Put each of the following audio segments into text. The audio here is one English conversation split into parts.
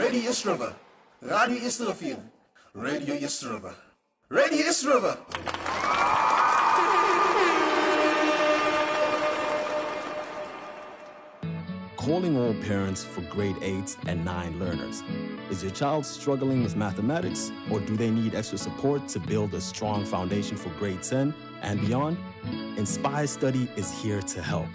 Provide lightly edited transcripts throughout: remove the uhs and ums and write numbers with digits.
Radio East River. Radio East River. Radio East River. Radio East River. Calling all parents for grade 8 and 9 learners. Is your child struggling with mathematics, or do they need extra support to build a strong foundation for grade 10 and beyond? Inspire Study is here to help.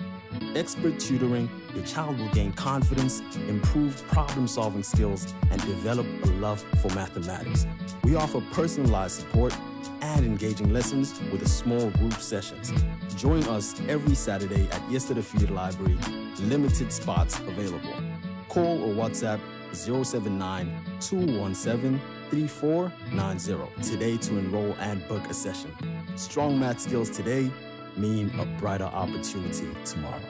Expert tutoring, your child will gain confidence, improve problem-solving skills, and develop a love for mathematics. We offer personalized support and engaging lessons with a small group sessions. Join us every Saturday at Yesterday Field Library. Limited spots available. Call or WhatsApp 079-217-3490 today to enroll and book a session. Strong math skills today mean a brighter opportunity tomorrow.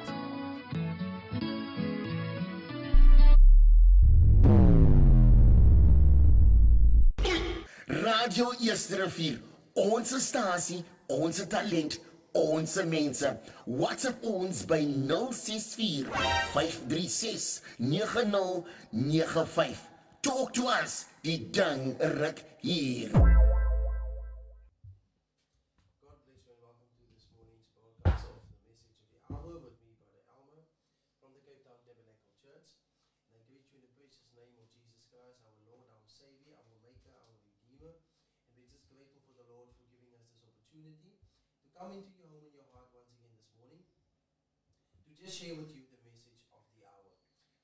Radio Yesterday, onze stasie, onze talent, onze mensen. WhatsApp ons by 064 536 9095. Talk to us, die dang ruk hier. God bless you and welcome to this morning's broadcast of the Message of the Hour with me, Brother Elmer, from the Cape Town Tabernacle Church. And I greet you in the precious name of Jesus Christ, our Lord, our Savior, our Maker, our Redeemer. And we're just grateful for the Lord for giving us this opportunity to come into your home and your heart once again this morning to just share with you the message of the hour.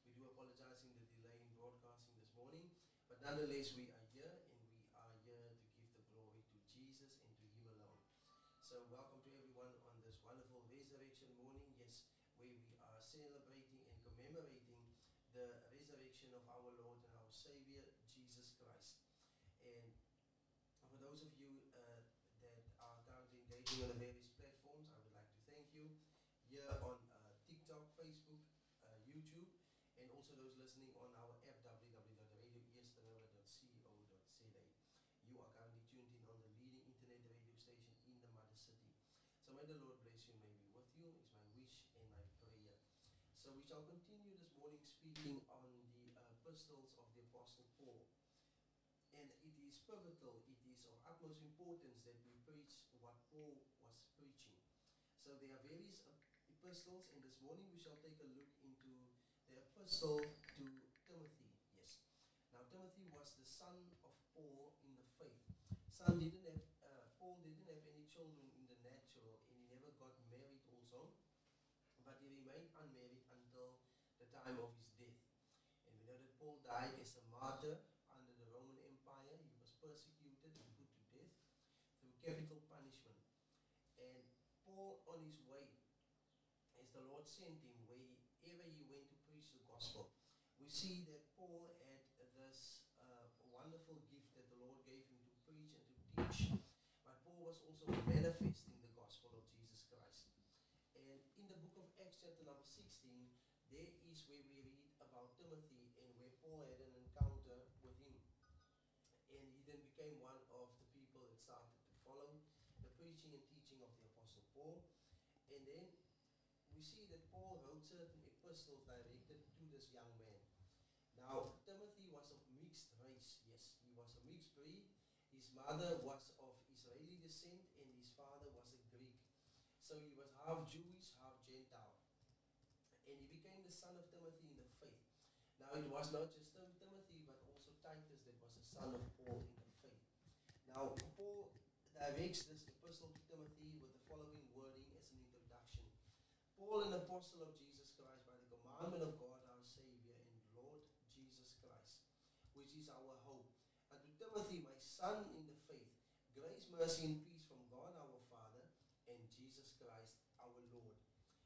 We do apologize in the delay in broadcasting this morning, but nonetheless we are here and we are here to give the glory to Jesus and to Him alone. So welcome to everyone on this wonderful resurrection morning, yes, where we are celebrating and commemorating the resurrection of our Lord and our Savior, Jesus Christ. And for those of you that are currently engaging on the various platforms, I would like to thank you here on TikTok, Facebook, YouTube, and also those listening on our app www.radioeasterriver.co.za. You are currently tuned in on the leading internet radio station in the mother city. So may the Lord bless you and may be with you is my wish and my prayer. So we shall continue this morning speaking on the epistles of the Apostle Paul. And it is pivotal, it is of utmost importance that we preach what Paul was preaching. So there are various epistles, and this morning we shall take a look into the epistle to Timothy. Yes. Now Timothy was the son of Paul in the faith. Paul didn't have any children in the natural, and he never got married also, but he remained unmarried until the time of his death. And we know that Paul died as a martyr under the Roman Empire. He was persecuted and put to death through capital punishment. And Paul, on his way, as the Lord sent him, wherever he went to preach the gospel, we see that Paul had this wonderful gift that the Lord gave him to preach and to teach. But Paul was also manifesting the gospel of Jesus Christ. And in the book of Acts chapter number 16, there is where we read about Timothy and where Paul had an encounter with him. And he then became one of the people that started to follow the preaching and teaching of the Apostle Paul. And then we see that Paul wrote certain epistles directed to this young man. Now, Timothy was of mixed race, yes, he was a mixed breed. His mother was of Israeli descent and his father was a Greek. So he was half Jewish, half Gentile. And he became the son of Timothy in the faith. Now, it was not just Timothy, but also Titus that was the son of Paul in the faith. Now, Paul directs this epistle to Timothy with the following wording as an introduction. Paul, an apostle of Jesus Christ, by the commandment of God, our Savior, and Lord Jesus Christ, which is our hope. And to Timothy, my son in the faith, grace, mercy, and peace from God our Father and Jesus Christ our Lord.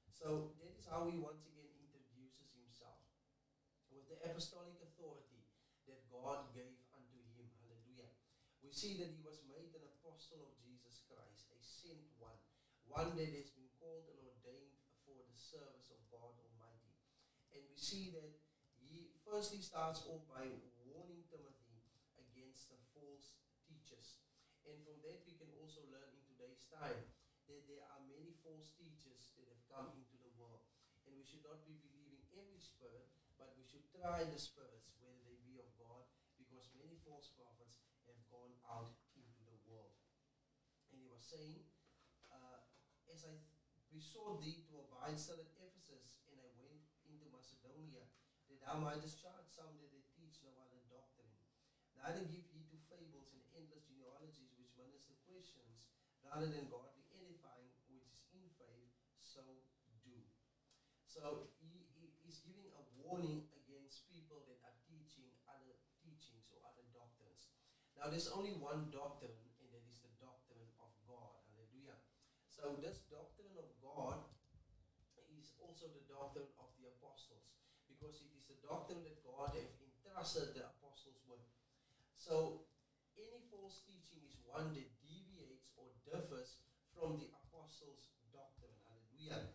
So that is how he once again introduces himself, with the apostolic authority that God gave unto him. Hallelujah. We see that he was made an apostle of Jesus Christ, a sent one that has been called and ordained for the service of God Almighty. And we see that he firstly starts off by warning Timothy against the false teachers. And from that we can also learn in today's time that there are many false teachers that have come into the world. And we should not be believing every spirit, but we should try the spirits, whether they be of God because many false prophets have gone out into the world. And he was saying, as I besought thee to abide still at Ephesus, and I went into Macedonia, that thou mightest charge some that they teach no other doctrine. Neither give heed to fables and endless genealogies which minister questions, rather than godly edifying, which is in faith, so do. So he is giving a warning against people that are teaching other teachings or other doctrines. Now there's only one doctrine, and that is the doctrine of God. Hallelujah. So this doctrine of God is also the doctrine of the apostles, because it is the doctrine that God has entrusted the apostles with. So any false teaching is one that deviates or differs from the apostles' doctrine. Hallelujah.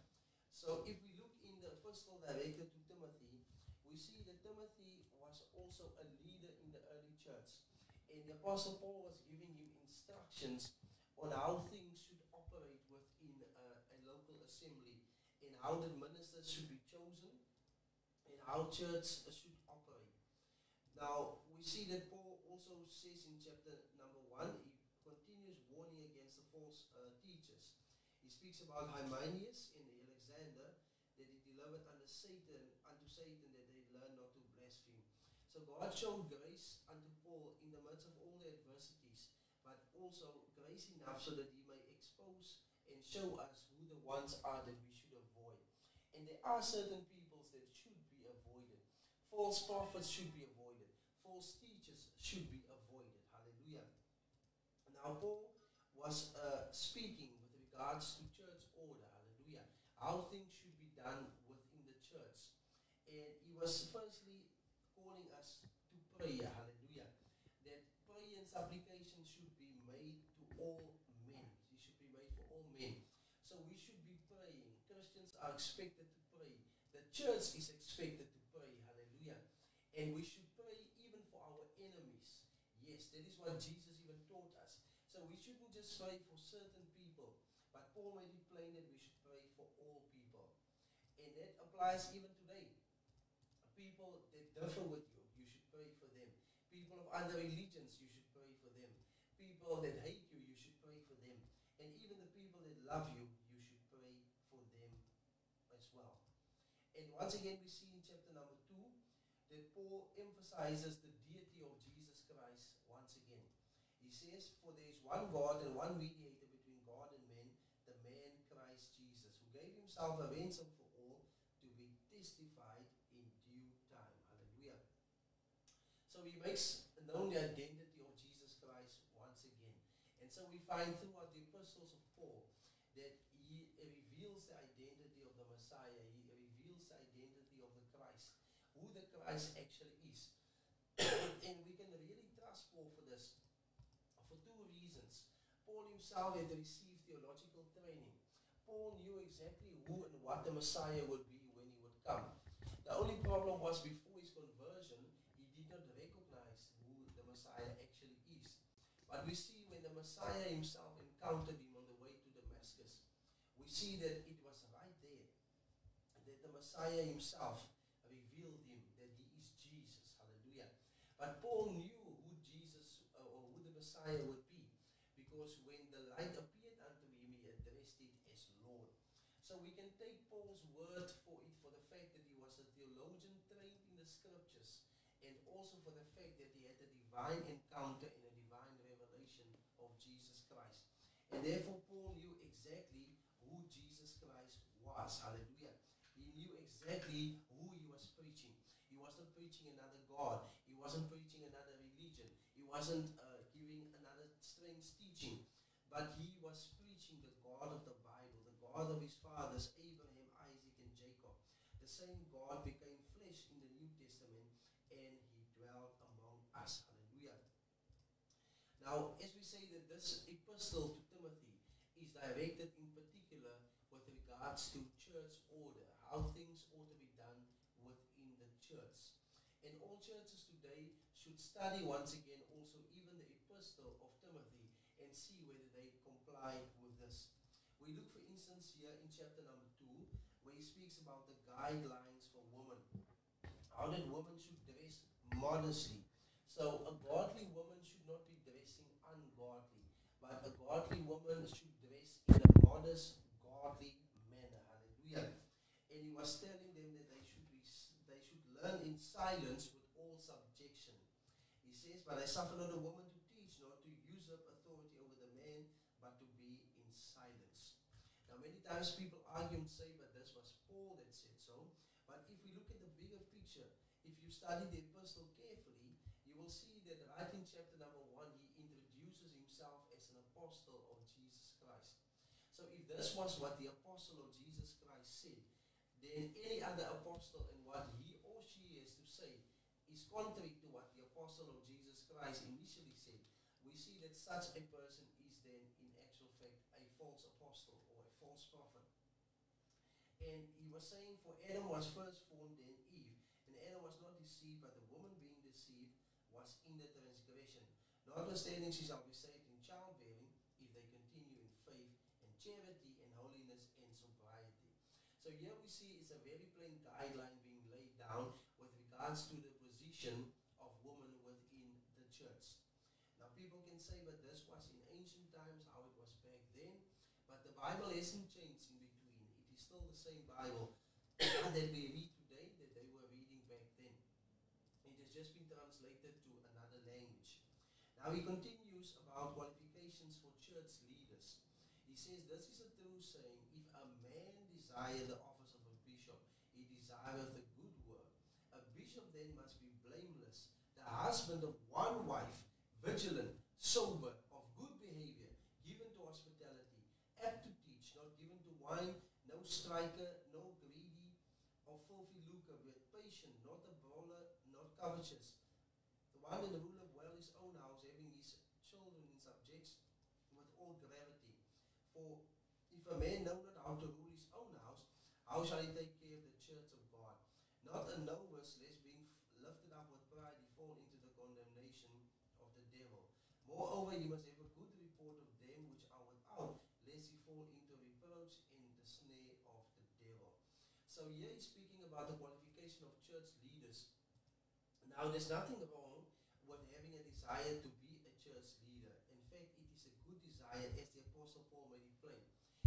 So if we look in the epistle directed to Timothy, we see that Timothy was also a leader in the early church. And the Apostle Paul was giving him instructions on how things should operate within a local assembly, and how the ministers should be chosen, and how church should operate. Now, we see that Paul also says in chapter number 1, he continues warning against the false teachers. He speaks about Hymenaeus and Alexander, that he delivered unto Satan that they learn not to blaspheme. So God showed grace unto Paul in the midst of all the adversities, but also grace enough so that he may expose and show us who the ones are that we should avoid. And there are certain peoples that should be avoided. False prophets should be avoided. False teachers should be avoided. Hallelujah. Now Paul was speaking with regards to church order. Hallelujah. How things should be done within the church. And he was firstly calling us to prayer. Hallelujah. That prayer and supplication should be made to all men. It should be made for all men. So we should be praying. Christians are expected to pray. The church is expected to pray. Hallelujah. And we should pray even for our enemies. Yes, that is what Jesus even taught us. So we shouldn't just pray for certain people, but Paul made it plain that we should pray for all people. And that applies even today. People that differ with you, you should pray for them. People of other religions, you should pray for them. People that hate you, you should pray for them. And even the people that love you, you should pray for them as well. And once again, we see in chapter number 2 that Paul emphasizes the deity of Jesus Christ once again. He says, for there is one God and one mediator between God and men, the man Christ Jesus, who gave himself a ransom for all, to be testified in due time. Hallelujah. So he makes known the identity of Jesus Christ once again. And so we find throughout the epistles of Paul that he reveals the identity of the Messiah. He reveals the identity of the Christ, who the Christ actually is. And we can really trust Paul for this, for two reasons. Paul himself had received theological training. Paul knew exactly who and what the Messiah would be when he would come. The only problem was before his conversion, he did not recognize who the Messiah actually is. But we see when the Messiah himself encountered him on the way to Damascus, we see that it was right there that the Messiah himself revealed him that he is Jesus. Hallelujah. But Paul knew who Jesus or who the Messiah would be, because when the light appeared unto him, he addressed it as Lord. So we can take Paul's word for it, for the fact that he was a theologian trained in the scriptures, and also for the fact that he had a divine encounter and a divine revelation of Jesus Christ. And therefore Paul knew exactly who Jesus Christ was. Hallelujah. He knew exactly who he was preaching. He wasn't preaching another God. He wasn't preaching another religion. He wasn't giving another strange teaching. But he was preaching the God of the Bible, the God of his fathers, Abraham, Isaac, and Jacob. The same God became flesh in the New Testament, and he dwelt among us. Hallelujah. Now, as we say that this epistle to Timothy is directed in particular with regards to church order, how things ought to be done within the church. And all churches today should study once again also even the epistle of Timothy and see whether they comply with this. We look, for instance, here in chapter number 2, where he speaks about the guidelines for women, how that women should dress modestly. So a godly woman should not be dressing ungodly, but a godly woman should dress in a modest, godly manner. Hallelujah. And he was telling them that they should learn in silence with all subjection. He says, "But I suffer not a woman to teach, nor to usurp authority over the man, but to be in silence." Now, many times people argue and say, "But this was Paul that said so." But if we look at the bigger picture, if you study the epistle carefully, you will see that right in chapter number 1, he introduces himself as an apostle of Jesus Christ. So if this was what the apostle of Jesus Christ said, then any other apostle and what he or she has to say is contrary to what the apostle of Jesus Christ initially said. We see that such a person is then in actual fact a false apostle or a false prophet. And he was saying, "For Adam was first formed, then Eve. And Adam was not deceived, but the woman being deceived was in the transgression. Notwithstanding, she shall be saved in childbearing if they continue in faith and charity and holiness and sobriety." So here we see it's a very plain guideline being laid down with regards to the position of women within the church. Now people can say, "But this was in ancient times, how it was back then." But the Bible hasn't changed in between. It is still the same Bible that we read today that they were reading back then. It has just been translated to another language. Now he continues about qualifications for church leaders. He says, "This is a true saying, if a man desire the office of a bishop, he desireth a good work. A bishop then must be blameless, the husband of one wife, vigilant, sober, of good behavior, given to hospitality, apt to teach, not given to wine, no striker, no greedy, or filthy lucre, but patient, not a brawler, not covetous. The one that ruleth well his own house, having his children in subjection with all gravity. For if a man know not how to rule his own house, how shall he take care of the church of God? Not a novice, lest being lifted up with pride, he fall into the condemnation of the devil. Moreover, he must have a good report of them which are without, lest he fall into reproach in the snare of the devil." So here he's speaking about the qualification of church leaders. Now, there's nothing wrong with having a desire to be a church leader. In fact, it is a good desire, as the Apostle Paul made it plain.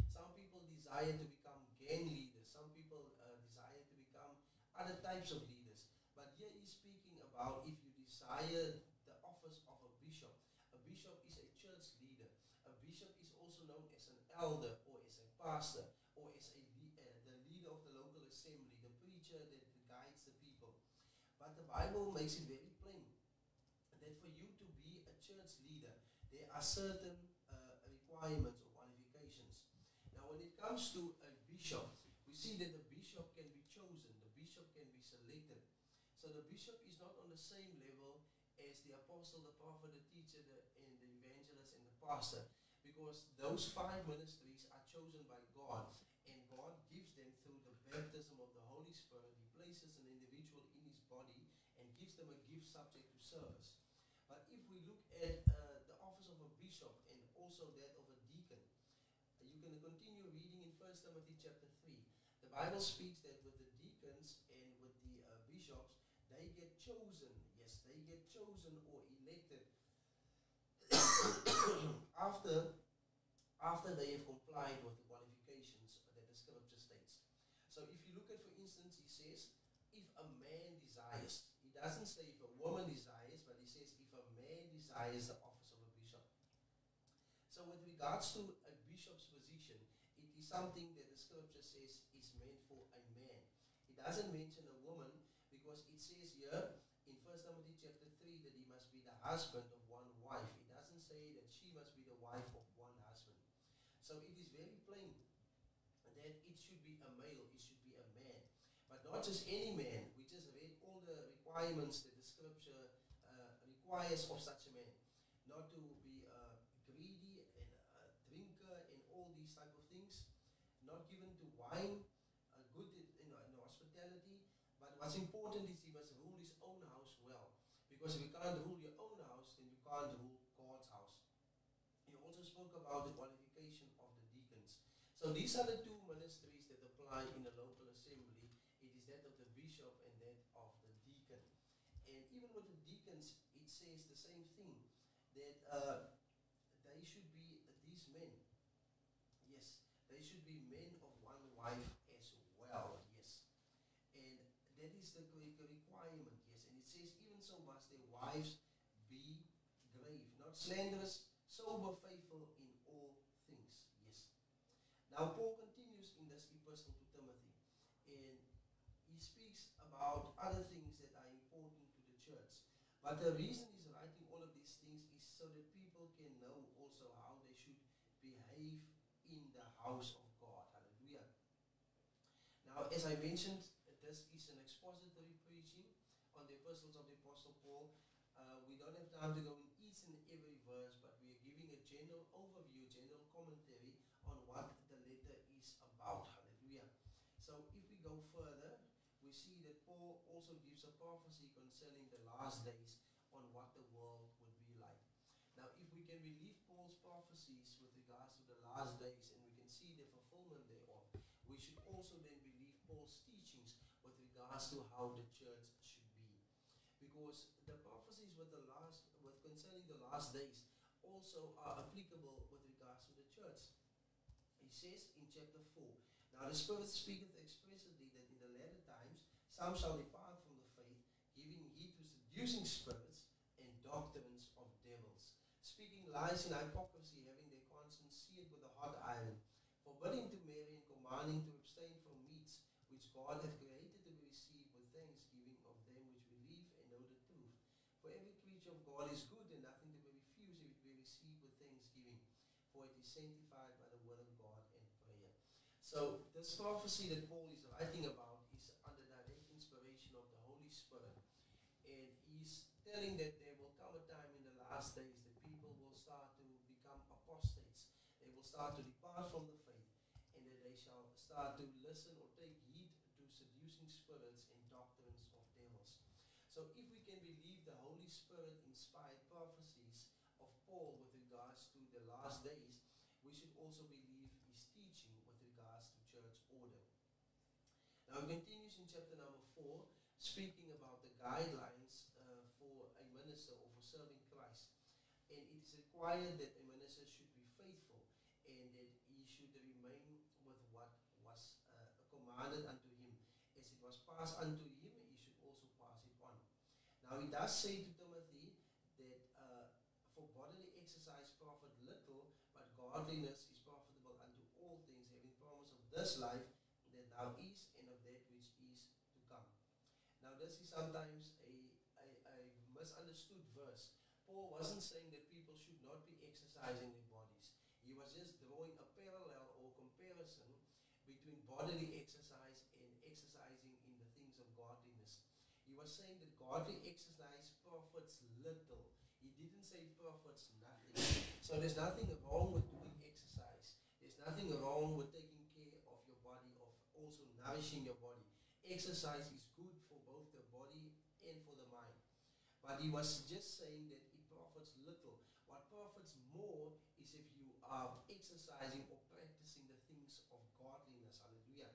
Some people desire to become gang leaders. Some people desire to become other types of leaders. But here he's speaking about if you desire the office of a bishop. A bishop is a church leader. A bishop is also known as an elder or as a pastor or as the leader of the local assembly, the preacher that guides the people. But the Bible makes it very plain that for you to be a church leader, there are certain requirements or qualifications. Now, when it comes to a bishop, we see that the bishop can be chosen, the bishop can be selected. So the bishop is not on the same level as the apostle, the prophet, the teacher, and the evangelist, and the pastor, because those 5 ministries are chosen by God, and God gives them through the baptism of the Holy Spirit. He places an individual in his body and gives them a gift subject to service. But if we look at the office of a bishop and also that of a deacon, you can continue reading in 1 Timothy chapter 3. The Bible speaks that with the deacons and with the bishops, they get chosen. Yes, they get chosen or elected after they have complied with the qualifications that the scripture states. So if you look at, for instance, he says, if a man desires, he doesn't say if a woman desires, but he says if a man desires the office of a bishop. So with regards to a bishop's position, it is something that the scripture says is meant for a man. It doesn't mention a woman because it says here in 1 Timothy chapter 3 that he must be the husband of one wife. It doesn't say that she must be the wife of one husband. So it is very plain that it should be a male, it should be a man. But not just any man. We just read all the requirements that the scripture requires of such a man. Not to be greedy and a drinker and all these type of things. Not given to wine, good in hospitality. But what's important is he must rule his own house well. Because if you can't rule your own house, then you can't rule God's house. He also spoke about the qualification of the deacons. So these are the 2 ministries that apply in a local assembly. It is that of the bishop and that of the deacon. And even with the deacons, it it says the same thing, that they should be these men. Yes, they should be men of one wife as well. Yes, and that is the requirement. Yes, and it says, even so must their wives be grave, not slanderous, sober, faithful in all things. Yes. Now Paul continues in this epistle to Timothy, and he speaks about other things that are important to the church. But the reason he's writing all of these things is so that people can know also how they should behave in the house of God. Hallelujah. Now, as I mentioned, this is an expository preaching on the epistles of the Apostle Paul. We don't have time to go in each and every verse, but we are giving a general overview, general commentary on what the letter is about. Hallelujah. So if we go further, we see that Paul also gives a prophecy concerning the last days on what the world would be like. Now, if we can believe Paul's prophecies with regards to the last days, and we can see the fulfillment thereof, we should also then believe Paul's teachings with regards to how the church should be. Because the prophecies with concerning the last days also are applicable with regards to the church. He says in chapter 4, now the Spirit speaketh expressly that in the latter times some shall depart from the faith, giving heed to seducing spirits and doctrines of devils, speaking lies in hypocrisy, having their conscience seared with a hot iron, forbidding to marry and commanding to abstain from meats which God hath created to be received with thanksgiving of them which believe and know the truth. For every creature of God is good, and nothing to be refused if it be received with thanksgiving, for it is sanctified by the word of God and prayer. So this prophecy that Paul is writing about is under direct inspiration of the Holy Spirit. And he's telling that there will come a time in the last days that people will start to become apostates. They will start to depart from the faith, and that they shall start to listen or take heed to seducing spirits and doctrines of devils. So if we can believe the Holy Spirit inspired prophecies of Paul with regards to the last days, we should also believe his teaching with regards to church order. Now it continues in chapter number 4, speaking about the guidelines for a minister or for serving Christ. And it is required that a minister should be faithful, and that he should remain with what was commanded unto him. As it was passed unto him, he should also pass it on. Now he does say to Timothy that for bodily exercise profit little, but godliness is profitable unto all things, having promise of this life that now is, and of that which is to come. Now this is sometimes a misunderstood verse. Paul wasn't saying that people should not be exercising their bodies. He was just drawing a parallel or comparison between bodily exercise and exercising in the things of godliness. He was saying that godly exercise profits little. He didn't say profits nothing. So there's nothing wrong with doing exercise. There's nothing wrong with taking care of your body, of also nourishing your body. Exercise is good for both the body and for the mind. But he was just saying that it profits little. What profits more is if you are exercising or practicing the things of godliness. Hallelujah.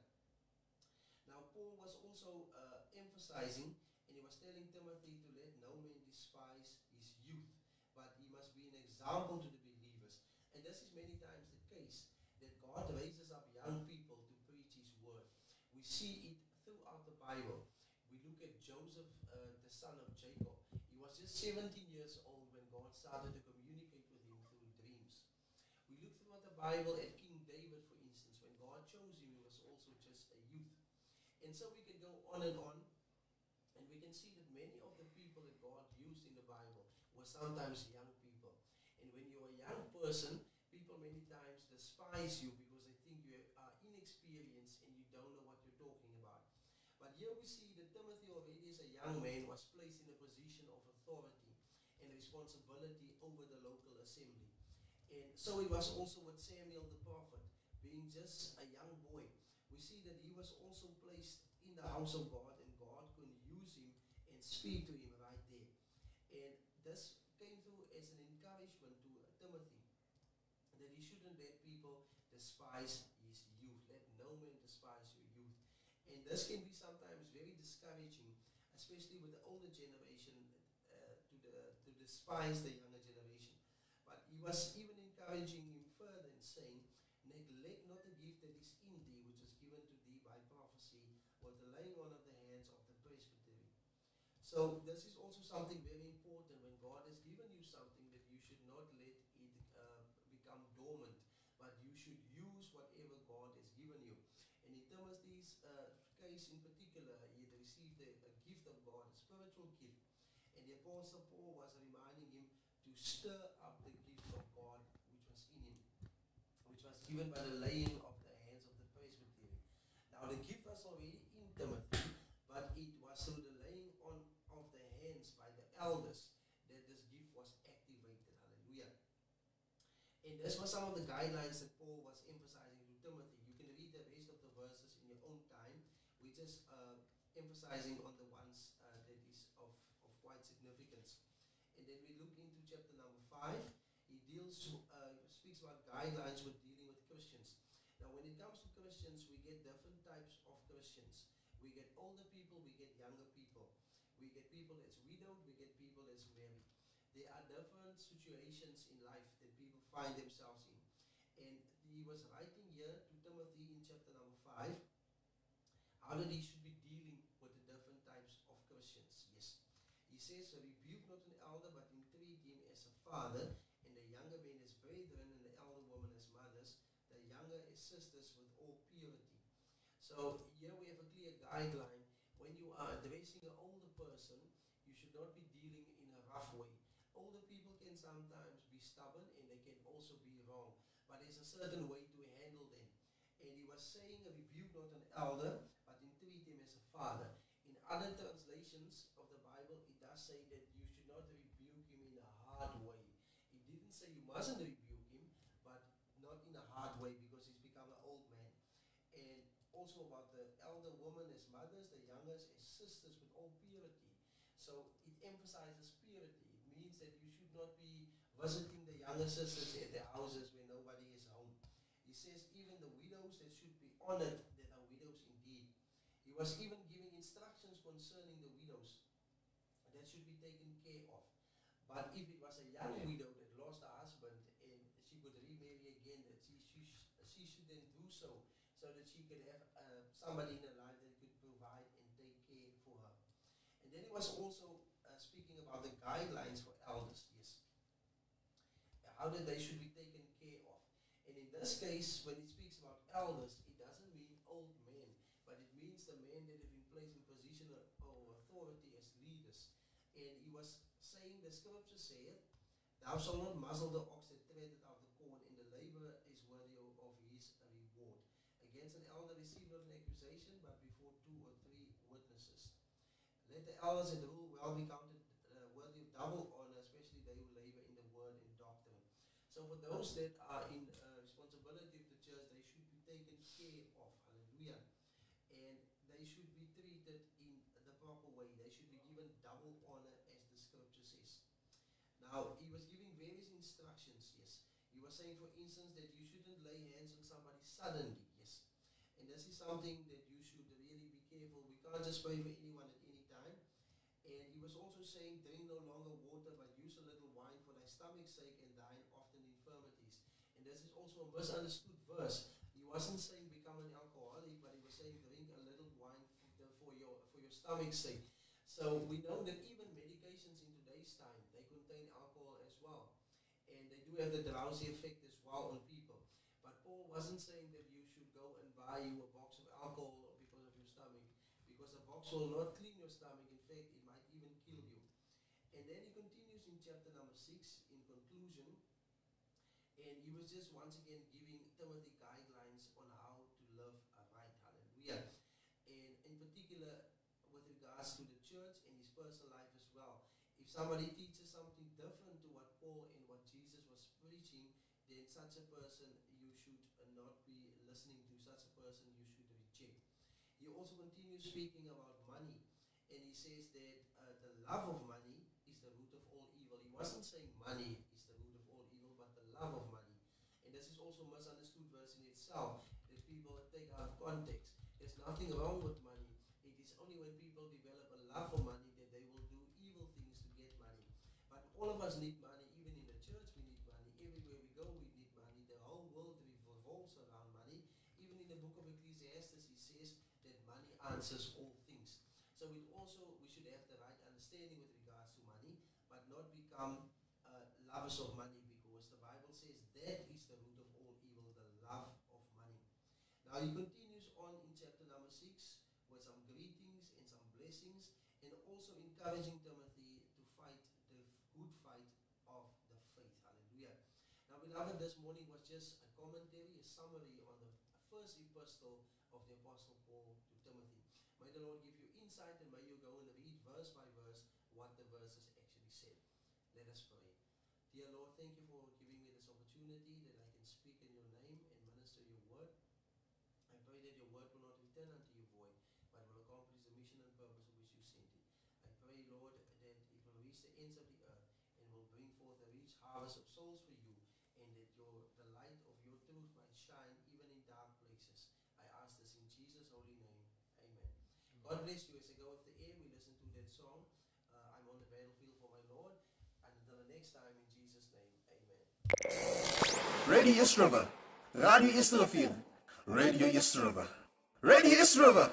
Now Paul was also emphasizing, and he was telling Timothy to let no man despise his youth, but he must be an example to the believers. And this is many times the case, that God raises up young people to preach his word. We see it throughout the Bible. We look at Joseph, the son of Jacob. He was just 17 years old when God started to communicate with him through dreams. We look throughout the Bible at King David, for instance. When God chose him, he was also just a youth. And so we can go on, and we can see that many of the people that God used in the Bible were sometimes young people. And when you're a young person, people many times despise you because they think you are inexperienced and you don't know what you're talking about. But here we see that Timothy already as a young man was placed in a position of authority and responsibility over the local assembly. And so it was also with Samuel the prophet, being just a young boy. We see that he was also placed in the house of God, and God could use him and speak to him right there. And this came through as an encouragement to Timothy, that he shouldn't let people despise his youth. Let no man despise your youth. And this can be sometimes very discouraging, especially with the older generation, to to despise the younger generation. But he was even encouraging him further and saying, neglect not the gift that is in thee, which was given to thee by prophecy, or the laying on of the hands of the presbytery. So this is also something very important. When God has given you something, that you should not let it become dormant, but you should use whatever God has given you. And in Timothy's case in particular, he had received a gift of God, a spiritual gift. And the Apostle Paul was reminding him to stir up the gift of God which was in him, which was given by the laying of the hands of the presbytery. Now the gift was already in Timothy, but it was through the laying on of the hands by the elders that this gift was activated. Hallelujah. And this was some of the guidelines that Paul was emphasizing to Timothy. You can read the rest of the verses in your own time. We're just emphasizing on the ones that is of quite significance. And then we look into chapter number 5. He speaks about guidelines with dealing with Christians. Now when it comes to Christians, we get different types of Christians. We get older people, we get younger people. We get people that's widowed, we get people that's married. There are different situations in life that people find themselves in. And he was writing here to Timothy in chapter number 5, how that he should be dealing with the different types of Christians. Yes. He says, rebuke not an elder, but entreat him as a father, and the younger men as brethren, and the elder women as mothers, the younger as sisters with all purity. So here we have a clear guideline. When you are addressing an older person, you should not be dealing in a rough way. Older people can sometimes be stubborn and they can also be wrong. But there's a certain way to handle them. And he was saying, rebuke not an elder, but entreat him as a father. In other translations of the Bible, it does say that you should not rebuke him in a hard way. It didn't say you mustn't rebuke him, but not in a hard way because he's become an old man. And also about the elder woman as mothers, the youngest as sisters with all purity. So it emphasizes purity. It means that you should not be visiting the younger sisters at their houses when nobody is home. He says even the widows that should be honored that are widows indeed. He was even giving instructions concerning the widows that should be taken care of. But if it was a young widow that lost her husband and she could remarry again, that she should then do so that she could have somebody in her life that could provide and take care for her. And then he was also speaking about the guidelines for elders, yes. How that they should be taken care of. And in this case, when it speaks about elders, it doesn't mean old men, but it means the men that have been placed in position of authority as leaders. And he was saying, the scripture saith, thou shalt not muzzle the ox that treadeth out the corn, and the laborer is worthy of his reward. Against an elder receive not an accusation, but before 2 or 3 witnesses. Let the elders in the rule well be counted worthy of double honor, especially they who labor in the word and doctrine. So for those that are in responsibility of the church, they should be taken care of. Hallelujah. And they should be treated in the proper way. They should be given double honor, as the scripture says. Now, he was giving various instructions, yes. He was saying, for instance, that you shouldn't lay hands on somebody suddenly, yes. And this is something that you should really be careful. We can't just pray for anyone at any time. And he was also saying, drink no longer water, but use a little wine for thy stomach's sake and thine often infirmities. And this is also a misunderstood verse. He wasn't saying become an alcoholic, but he was saying drink a little wine for your stomach's sake. So we know that even medications in today's time, they contain alcohol as well. And they do have the drowsy effect as well on people. But Paul wasn't saying that you should go and buy you a box of alcohol because of your stomach. Because a box will not clean your stomach. In fact, it might even kill you. And then he continues in chapter number 6 in conclusion. And he was just once again giving Timothy guidelines on how to live right. Hallelujah. And in particular, with regards to the church and his personal life as well. If somebody teaches something different to what Paul and what Jesus was preaching, then such a person you should not be listening to. Such a person you should reject. He also continues speaking about money. And he says that the love of money is the root of all evil. He wasn't saying money is the root of all evil, but the love of money. And this is also a misunderstood verse in itself, that people take out of context. There's nothing wrong with money. It is only when people develop a love for money that they will do evil things to get money. All of us need money. Even in the church, we need money. Everywhere we go, we need money. The whole world revolves around money. Even in the book of Ecclesiastes, he says that money answers all things. So we should have the right understanding with regards to money, but not become lovers of money, because the Bible says that is the root of all evil, the love of money. Now he continues on in chapter number 6 with some greetings and some blessings, and also encouraging Timothy to fight the good fight of the faith. Hallelujah. Now, beloved, this morning was just a commentary, a summary on the first epistle of the Apostle Paul to Timothy. May the Lord give you insight, and may you go and read verse by verse what the verses actually said. Let us pray. Dear Lord, thank you for giving me this opportunity that I can speak in your name and minister your word. I pray that your word will not return unto you void, but will accomplish the mission and purpose for which you sent it. I pray, Lord, that it will reach the ends of the earth and will bring forth a rich harvest of souls for you, and that the light of your truth might shine even in dark places. I ask this in Jesus' holy name. Amen. God bless you. As I go off the air, we listen to that song, I'm on the battlefield for my Lord. And until the next time, in Jesus' name, amen. Radio East River. Radio East River. Radio East River. Radio East River.